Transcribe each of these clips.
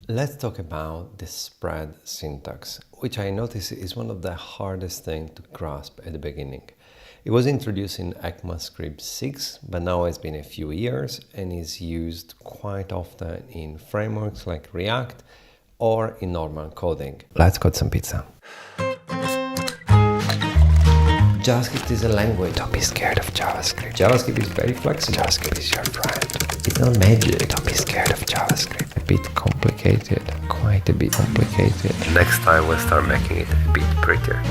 Let's talk about the spread syntax, which I notice is one of the hardest things to grasp at the beginning. It was introduced in ECMAScript 6, but now it's been a few years and is used quite often in frameworks like React or in normal coding. Let's cut some pizza. JavaScript is a language. Don't be scared of JavaScript. JavaScript is very flexible. JavaScript is your friend. It's not magic. Don't be scared of JavaScript. A bit complicated. Quite a bit complicated. Next time we'll start making it a bit prettier.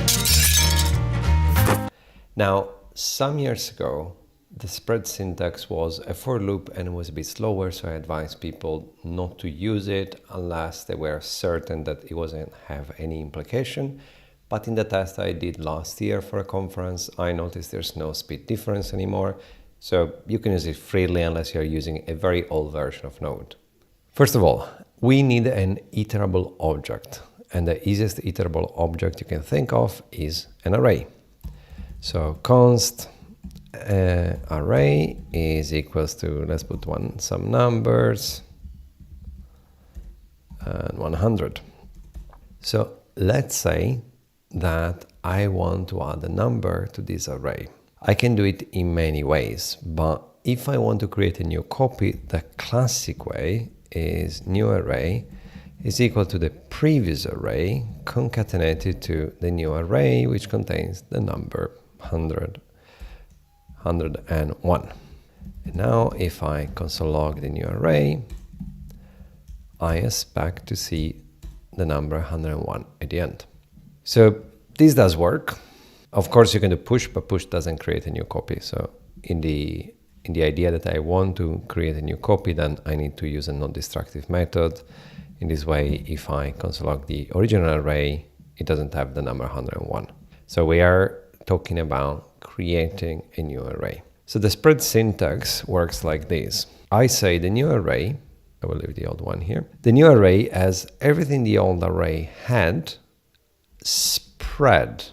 Now, some years ago, the spread syntax was a for loop and it was a bit slower, so I advised people not to use it unless they were certain that it wasn't have any implication. But in the test I did last year for a conference, I noticed there's no speed difference anymore, so you can use it freely unless you're using a very old version of Node. First of all, we need an iterable object, and the easiest iterable object you can think of is an array. So const array is equals to, let's put some numbers, and 100. So let's say that I want to add a number to this array. I can do it in many ways, but if I want to create a new copy, the classic way is new array is equal to the previous array concatenated to the new array, which contains the number 100, 101. And now if I console log the new array, I expect to see the number 101 at the end. So this does work. Of course you can do push, but push doesn't create a new copy. So in the idea that I want to create a new copy, then I need to use a non-destructive method. In this way, if I console log the original array, it doesn't have the number 101. So we are talking about creating a new array. So the spread syntax works like this. I say the new array, I will leave the old one here. The new array has everything the old array had spread,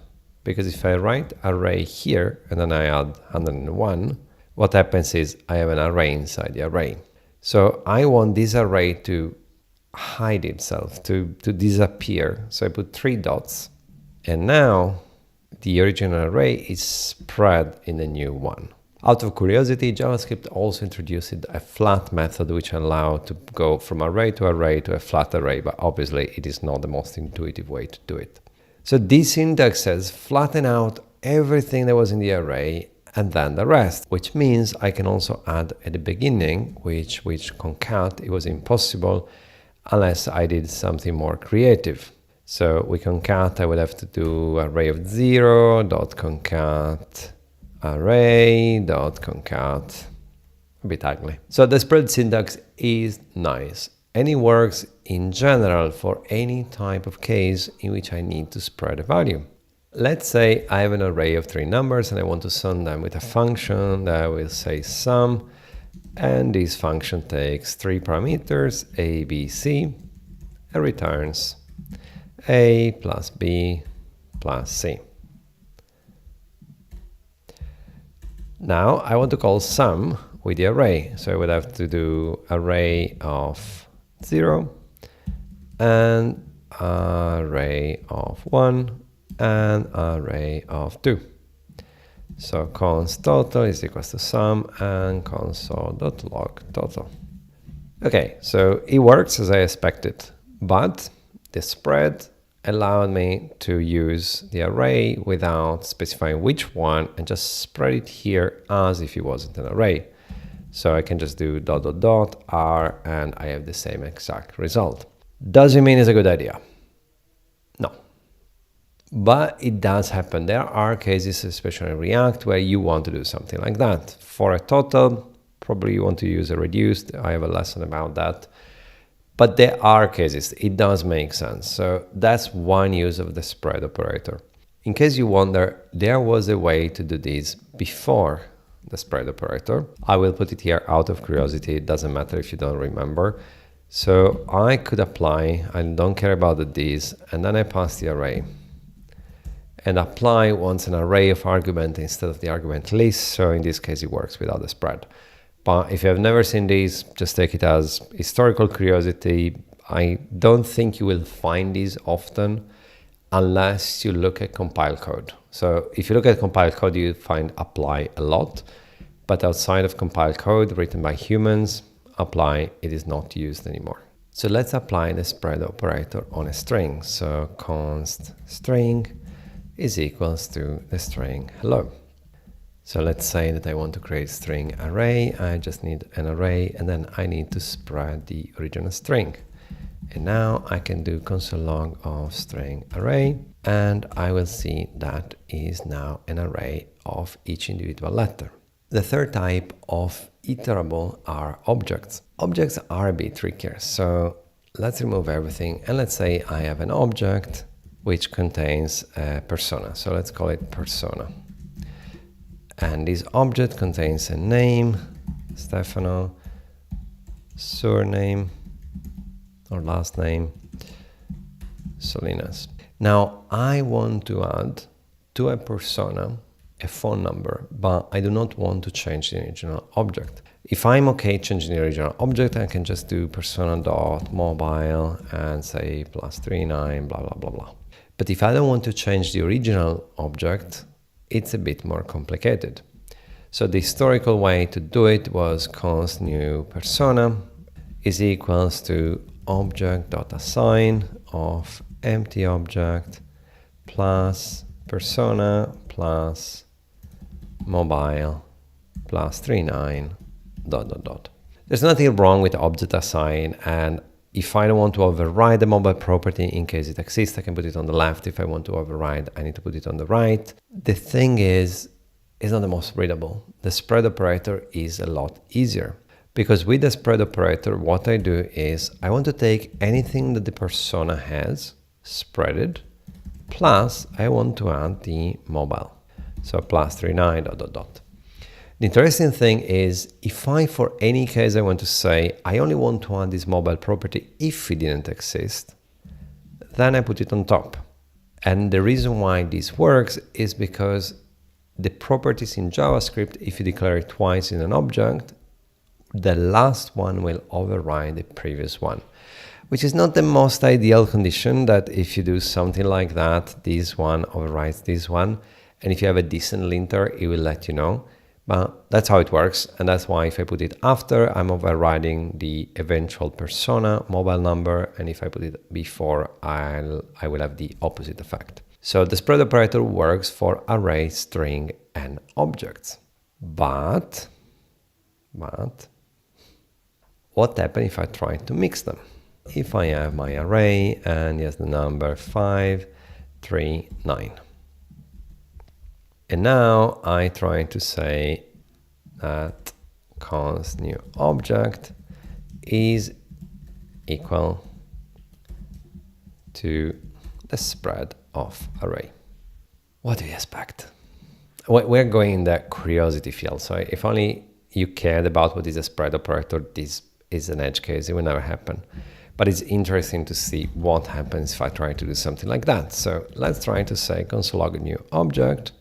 because if I write array here and then I add 101, what happens is I have an array inside the array. So I want this array to hide itself, to disappear. So I put 3 dots, and now the original array is spread in the new one. Out of curiosity, JavaScript also introduced a flat method which allowed to go from array to a flat array, but obviously it is not the most intuitive way to do it. So this syntax says flatten out everything that was in the array and then the rest, which means I can also add at the beginning, which concat, it was impossible unless I did something more creative. So with concat, I would have to do array of 0 dot concat array dot concat, a bit ugly. So the spread syntax is nice, and it works in general for any type of case in which I need to spread a value. Let's say I have an array of 3 numbers and I want to sum them with a function that will say sum, and this function takes 3 parameters, a, b, c, and returns a plus b plus c. Now I want to call sum with the array, so I would have to do array of 0 and array of 1 and array of 2. So const total is equals to sum and console.log total. Okay, so it works as I expected, but the spread allowed me to use the array without specifying which one and just spread it here as if it wasn't an array. So I can just do ... r and I have the same exact result. Does it mean it's a good idea? No. But it does happen. There are cases, especially in React, where you want to do something like that. For a total, probably you want to use a reduced. I have a lesson about that. But there are cases, it does make sense. So that's one use of the spread operator. In case you wonder, there was a way to do this before the spread operator. I will put it here out of curiosity. It doesn't matter if you don't remember. So I could apply, I don't care about the this, and then I pass the array. And apply wants an array of argument instead of the argument list. So in this case, it works without the spread. But if you have never seen these, just take it as historical curiosity. I don't think you will find these often unless you look at compile code. So if you look at compile code, you find apply a lot, but outside of compile code written by humans, apply, it is not used anymore. So let's apply the spread operator on a string. So const string is equals to the string hello. So let's say that I want to create string array. I just need an array, and then I need to spread the original string. And now I can do console log of string array, and I will see that is now an array of each individual letter. The third type of iterable are objects. Objects are a bit trickier. So let's remove everything, and let's say I have an object which contains a persona. So let's call it persona. And this object contains a name, Stefano, surname or last name, Salinas. Now I want to add to a persona a phone number, but I do not want to change the original object. If I'm okay changing the original object, I can just do persona.mobile and say +39, blah, blah, blah, blah. But if I don't want to change the original object, it's a bit more complicated. So the historical way to do it was const new persona is equals to object.assign of empty object plus persona plus mobile +39 ... There's nothing wrong with object assign, and if I don't want to override the mobile property in case it exists, I can put it on the left. If I want to override, I need to put it on the right. The thing is, it's not the most readable. The spread operator is a lot easier, because with the spread operator, what I do is I want to take anything that the persona has, spread it, plus I want to add the mobile. So +39 ... The interesting thing is, if I, for any case, I want to say, I only want to add this mobile property if it didn't exist, then I put it on top. And the reason why this works is because the properties in JavaScript, if you declare it twice in an object, the last one will override the previous one, which is not the most ideal condition, that if you do something like that, this one overrides this one. And if you have a decent linter, it will let you know. But that's how it works, and that's why if I put it after, I'm overriding the eventual persona mobile number, and if I put it before, I will have the opposite effect. So the spread operator works for array, string, and objects. But what happens if I try to mix them? If I have my array and yes, the number 5, 3, 9. And now I try to say that const new object is equal to the spread of array. What do you expect? We're going in the curiosity field. So if only you cared about what is a spread operator, this is an edge case. It will never happen. But it's interesting to see what happens if I try to do something like that. So let's try to say console log new object.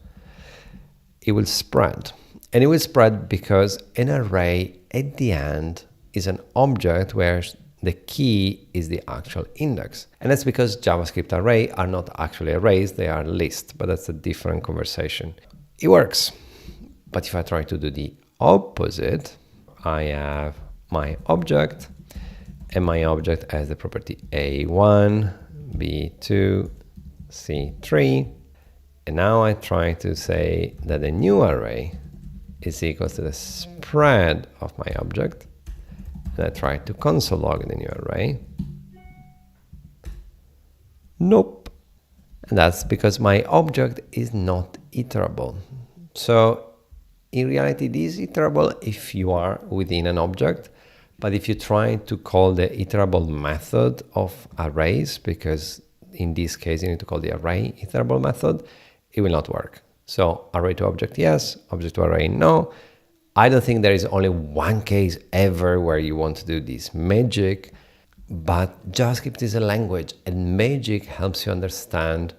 It will spread. And it will spread because an array at the end is an object where the key is the actual index. And that's because JavaScript array are not actually arrays, they are lists, but that's a different conversation. It works. But if I try to do the opposite, I have my object, and my object has the property A1, B2, C3. And now I try to say that the new array is equal to the spread of my object. And I try to console log the new array. Nope. And that's because my object is not iterable. So in reality, it is iterable if you are within an object. But if you try to call the iterable method of arrays, because in this case you need to call the array iterable method, it will not work. So array to object, yes. Object to array, no. I don't think there is only one case ever where you want to do this magic, but JavaScript is a language, and magic helps you understand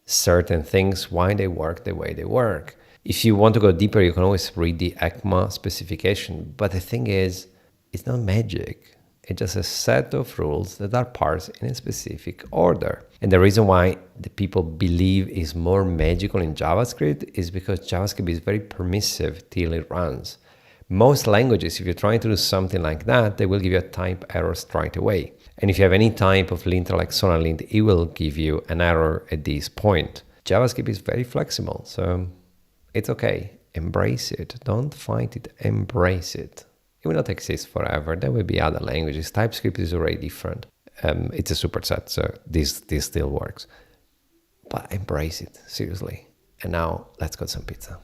certain things, why they work the way they work. If you want to go deeper, you can always read the ECMA specification. But the thing is, it's not magic. It's just a set of rules that are parsed in a specific order. And the reason why the people believe is more magical in JavaScript is because JavaScript is very permissive till it runs. Most languages, if you're trying to do something like that, they will give you a type error straight away. And if you have any type of linter like sonalint, it will give you an error at this point. JavaScript is very flexible, so it's okay. Embrace it. Don't fight it. Embrace it. It will not exist forever. There will be other languages. TypeScript is already different. It's a superset, so this still works. But embrace it, seriously. And now, let's go to some pizza.